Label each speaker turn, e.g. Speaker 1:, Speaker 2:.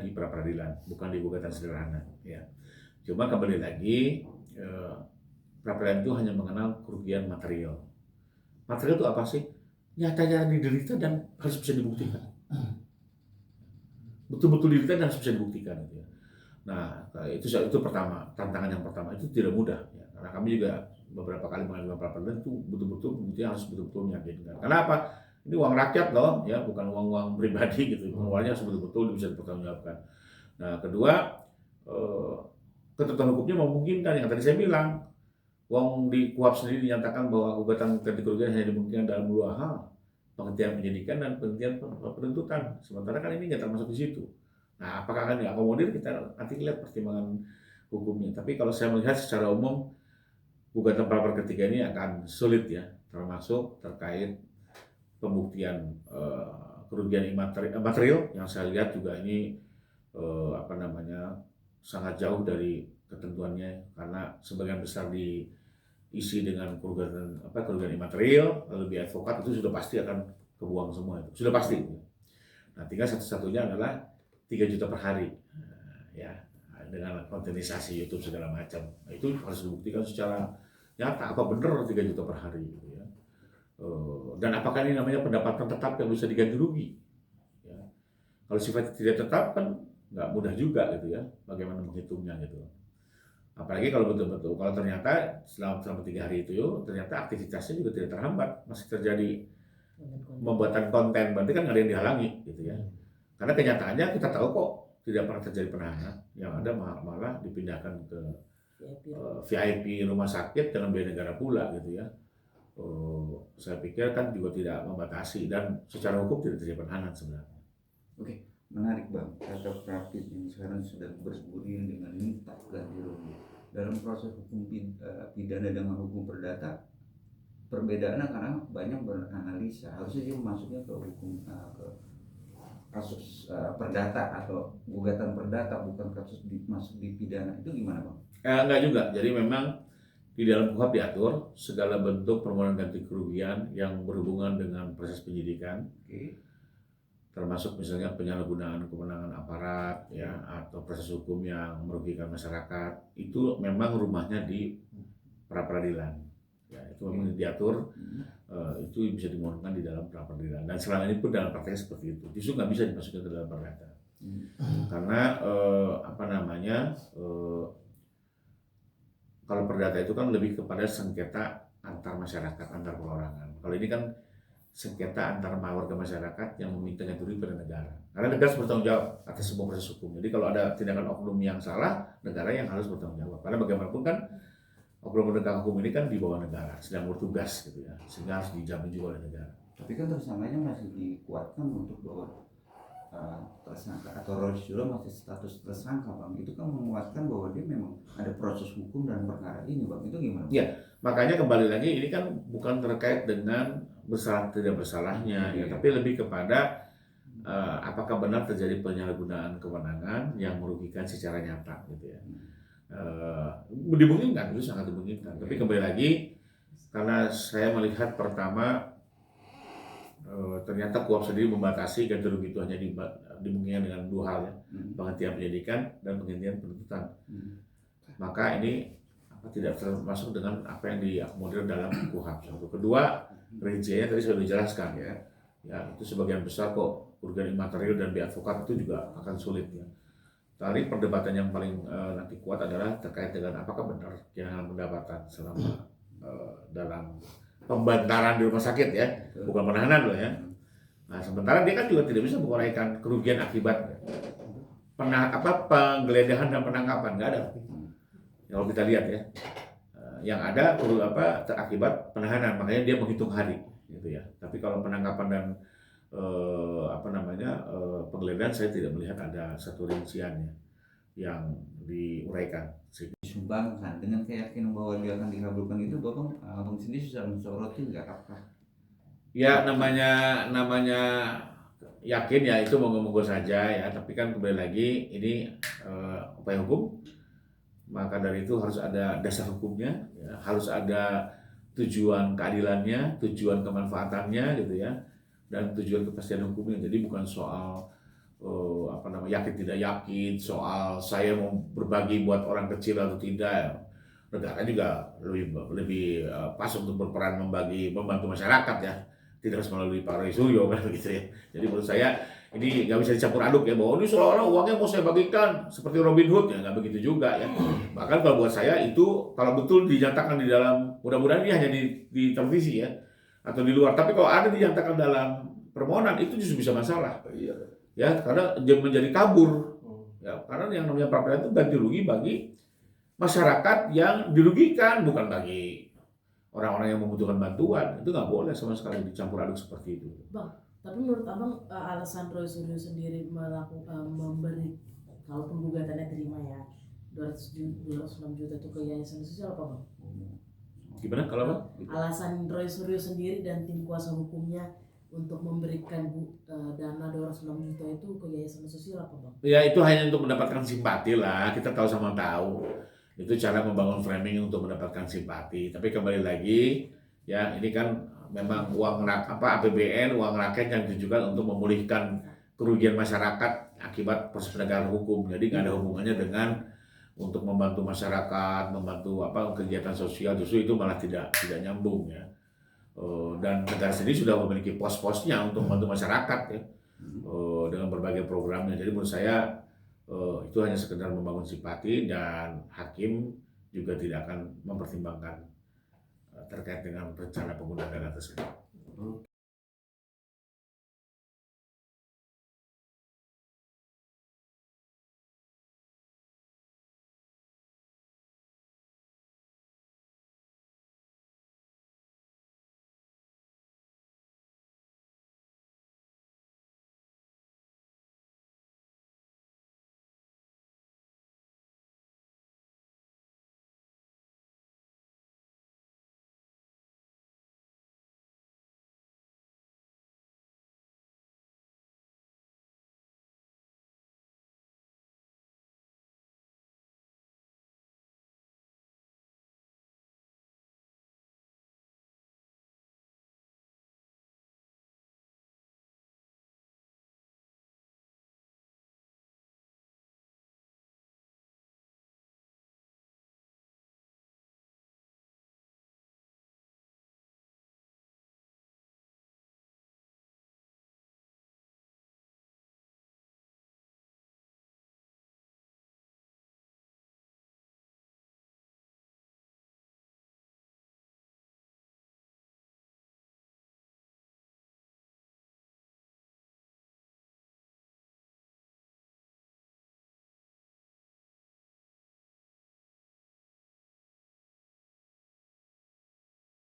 Speaker 1: di pra peradilan, bukan di gugatan sederhana. Ya. Cuma kembali lagi, pra peradilan itu hanya mengenal kerugian material. Material itu apa sih? Nyata-nyata diderita dan harus bisa dibuktikan. Betul-betul diderita dan harus bisa dibuktikan. Gitu ya. Nah, itu pertama, tantangan yang pertama itu tidak mudah. Ya. Karena kami juga beberapa kali mengajukan pra peradilan itu betul-betul buktinya harus betul-betul meyakinkan. Kenapa? Ini uang rakyat loh, ya bukan uang-uang pribadi gitu. Pengeluarannya harus betul-betul bisa dipertanggungjawabkan. Nah, kedua, ketentuan hukumnya memungkinkan yang tadi saya bilang. Wong di KUHP sendiri dinyatakan bahwa gugatan ganti kerugian hanya dimungkinkan dalam dua hal, penghentian penyidikan dan penghentian penuntutan. Sementara kan ini nggak termasuk di situ. Nah, apakah akan diakomodir, kita nanti lihat pertimbangan hukumnya. Tapi kalau saya melihat secara umum, gugatan pra peradilan ketiga ini akan sulit ya, termasuk terkait pembuktian kerugian material yang saya lihat juga ini sangat jauh dari ketentuannya, karena sebagian besar diisi dengan kerugian imaterial, lalu biaya advokat itu sudah pasti akan kebuang semua, itu sudah pasti. Nah, tinggal satu-satunya adalah 3 juta per hari, ya, dengan kontenisasi YouTube segala macam. Nah, itu harus dibuktikan secara nyata apa benar 3 juta per hari, gitu ya. Dan apakah ini namanya pendapatan tetap yang bisa diganti rugi? Ya. Kalau sifatnya tidak tetap kan nggak mudah juga gitu ya, bagaimana menghitungnya gitu. Apalagi kalau betul-betul, kalau ternyata selama 3 hari itu ternyata aktivitasnya juga tidak terhambat, masih terjadi pembuatan konten, berarti kan nggak ada yang dihalangi gitu ya. Karena kenyataannya kita tahu kok tidak pernah terjadi penahanan, yang ada malah dipindahkan ke VIP rumah sakit dengan biaya negara pula gitu ya. Saya pikir kan juga tidak membatasi dan secara hukum tidak terjadi penahanan sebenarnya.
Speaker 2: Oke, menarik Bang. Kata praktis yang sekarang sedang bergulir dengan minta ganti rugi. Dalam proses hukum pidana dengan hukum perdata, perbedaannya karena banyak beranalisa. Harusnya dia masuknya ke hukum ke kasus perdata atau gugatan perdata, bukan kasus masuk di pidana. Itu gimana Bang?
Speaker 1: Enggak juga. Jadi memang di dalam KUHP diatur segala bentuk permohonan ganti kerugian yang berhubungan dengan proses penyidikan, termasuk misalnya penyalahgunaan kewenangan aparat ya, atau proses hukum yang merugikan masyarakat, itu memang rumahnya di pra peradilan. Ya, itu memang diatur, itu bisa dimohonkan di dalam pra peradilan. Dan selama ini pun dalam prakteknya seperti itu. Justru nggak bisa dimasukkan ke dalam perdata. Karena kalau perdata itu kan lebih kepada sengketa antar masyarakat, antar perorangan. Kalau ini kan sengketa antar warga masyarakat yang meminta ganti rugi pada negara. Karena negara harus bertanggung jawab atas semua proses hukum. Jadi kalau ada tindakan oknum yang salah, negara yang harus bertanggung jawab. Karena bagaimanapun kan oknum penegak hukum ini kan di bawah negara, sedang bertugas gitu ya, sehingga harus dijamin juga oleh negara.
Speaker 2: Tapi kan tersangkanya masih dikuatkan untuk bahwa tersangka atau Rosyul masih status tersangka Bang. Itu kan menguatkan bahwa dia memang ada proses hukum dan perkara ini Bang. Itu gimana?
Speaker 1: Ya, makanya kembali lagi ini kan bukan terkait dengan bersalah tidak bersalahnya, ya, tapi lebih kepada apakah benar terjadi penyalahgunaan kewenangan yang merugikan secara nyata gitu ya. Dimungkinkan, itu sangat dimungkinkan. Tapi kembali lagi, karena saya melihat pertama ternyata KUHP sendiri membatasi ganti rugi itu hanya dimungkinkan dengan 2 hal ya, penghentian penyidikan dan penghentian penuntutan. Maka ini tidak termasuk dengan apa yang diakomodir dalam KUHP. Satu, kedua, rinciannya tadi sudah dijelaskan ya. Ya, itu sebagian besar kok kerugian imaterial dan biaya advokat itu juga akan sulit ya. Tadi perdebatan yang paling nanti kuat adalah terkait dengan apakah benar kehilangan pendapatan selama dalam pembantaran di rumah sakit ya, bukan penahanan loh ya. Nah, sementara dia kan juga tidak bisa menguraikan kerugian akibat penggeledahan dan penangkapan, nggak ada. Kalau kita lihat ya, yang ada akibat penahanan, makanya dia menghitung hari gitu ya. Tapi kalau penangkapan dan penggeledahan saya tidak melihat ada satu rinciannya yang diuraikan.
Speaker 2: Disumbangkan dengan keyakinan bahwa dia akan dikabulkan itu, Bapak Abang sendiri sudah mensoroti nggak apa?
Speaker 1: Ya namanya yakin ya itu monggo-monggo saja ya, tapi kan kembali lagi ini upaya hukum, maka dari itu harus ada dasar hukumnya, ya, harus ada tujuan keadilannya, tujuan kemanfaatannya gitu ya, dan tujuan kepastian hukumnya. Jadi bukan soal yakin tidak yakin soal saya mau berbagi buat orang kecil atau tidak. Negara juga lebih pas untuk berperan membantu masyarakat ya, tidak harus melalui Pak Roy Suryo kan gitu ya. Jadi menurut saya ini nggak bisa dicampur aduk ya, bahwa ini seolah-olah uangnya mau saya bagikan seperti Robin Hood ya, nggak begitu juga ya. Bahkan kalau buat saya itu kalau betul dinyatakan di dalam, mudah-mudahan ini hanya di televisi ya atau di luar, tapi kalau ada dinyatakan dalam permohonan itu justru bisa masalah ya, karena dia menjadi kabur ya, karena yang namanya pra peradilan itu ganti rugi bagi masyarakat yang dirugikan, bukan bagi orang-orang yang membutuhkan bantuan. Itu nggak boleh sama sekali dicampur aduk seperti itu.
Speaker 3: Bang, tapi menurut abang alasan Roy Suryo sendiri memberi, kalaupun gugatannya terima ya, 206 juta itu ke yayasan sosial apa bang?
Speaker 1: Gimana kalau apa?
Speaker 3: Alasan Roy Suryo sendiri dan tim kuasa hukumnya untuk memberikan dana 206 juta itu ke yayasan sosial apa bang?
Speaker 1: Ya itu hanya untuk mendapatkan simpati lah, kita tahu sama tahu. Itu cara membangun framing untuk mendapatkan simpati. Tapi kembali lagi, ya ini kan memang uang APBN, uang rakyat yang ditujukan untuk memulihkan kerugian masyarakat akibat proses penegakan hukum. Jadi nggak ada hubungannya dengan untuk membantu masyarakat, membantu kegiatan sosial, justru itu malah tidak nyambung ya. Dan negara sendiri sudah memiliki pos-posnya untuk membantu masyarakat ya, dengan berbagai programnya. Jadi menurut saya itu hanya sekedar membangun simpati, dan hakim juga tidak akan mempertimbangkan terkait dengan rencana penggunaan dana tersebut.